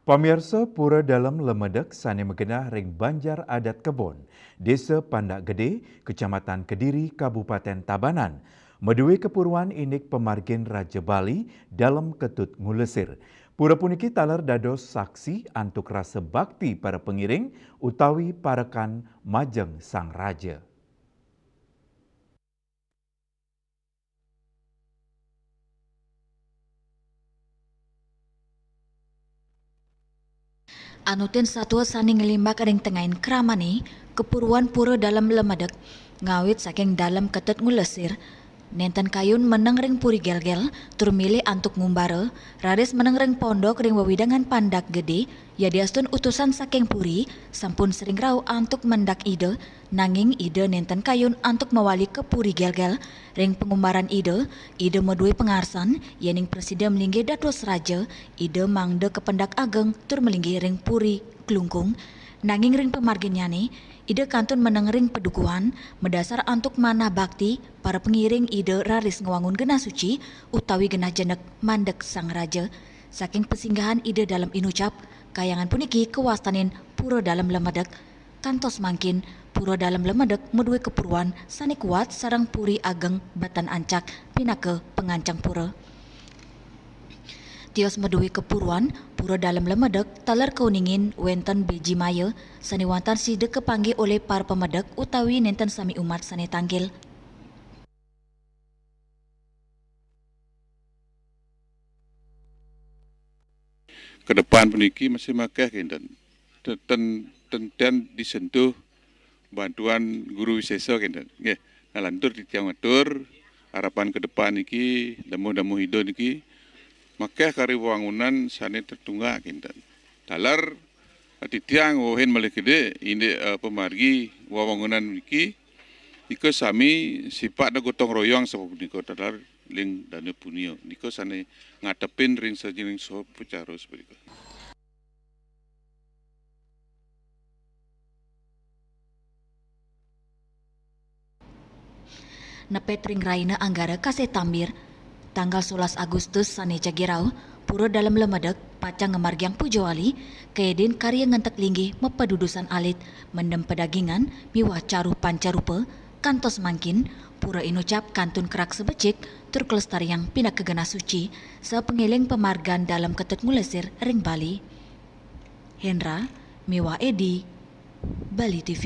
Pamirsa Pura Dalam Lemedek sani megenah ring Banjar Adat Kebon, Desa Pandak Gede, Kecamatan Kediri, Kabupaten Tabanan. Medui kepuruan inik pemargin Raja Bali dalam ketut ngulesir. Pura puniki taler dados saksi antuk rasa bakti para pengiring utawi parekan majeng sang raja. Anutin satwa sani ngelimbak ring tengahin kramani kepuruan pura dalam lemedek ngawit saking dalam ketet ngulesir nenten kayun meneng ring puri gel-gel tur milih antuk ngumbara raris meneng ring pondok ring wewidangan Pandak Gede ya diastun utusan saking puri sampun sering rau antuk mendak ide nanging ide nenten kayun antuk mewali ke puri gel-gel ring pengumbaran ide medui pengarsan yening presiden melinggi dados raja ide mangde ke Pendak Ageng tur melinggi ring puri klungkung nanging ring pemarginyane ide kantun menengering pedukuhan mendasar antuk manah bakti para pengiring ide raris ngewangun genah suci utawi genah jenek mandek sang raja saking pesinggahan ide dalam inucap kayangan puniki kewastanin pura dalam lemedek kantos mangkin pura dalam lemedek medui kepuruan sani kuat sarang puri ageng batan ancak pinake pengancang pura. Tios medui kepuruan pura dalam lemedek taler keuningin wenten beji maya sani wantan side kepanggih oleh para pemedek utawi nenten sami umat sani tanggil. Ke depan peniki masih makeh kinten tenten disentuh bantuan guru wisesa kinten nggih ngalantur titiang matur harapan ke depan iki demo hidup niki makeh kari wangunan sane tertunggak kinten dalar titiang wohen malih gede inde pemargi wawangunan niki iko sami sifat da gotong royong sebab niko dalar ling dana punio niko sane ngatepin ring sajining so pucaro seperti itu. Nepet ring raina anggara kasih tambir tanggal 11 Agustus sane jagirau pura dalam lemedek pacang ngemargiang pujawali keedin karya ngentek linggi mepedudusan alit mendem pedagingan miwah caruh pancarupa kantos mangkin pura inucap kantun kerak sebecik tur kelestariang pindah ke genah suci sepengiling pemargan dalam ketut ngulesir ring Bali. Hendra Miwah Edi, Bali TV.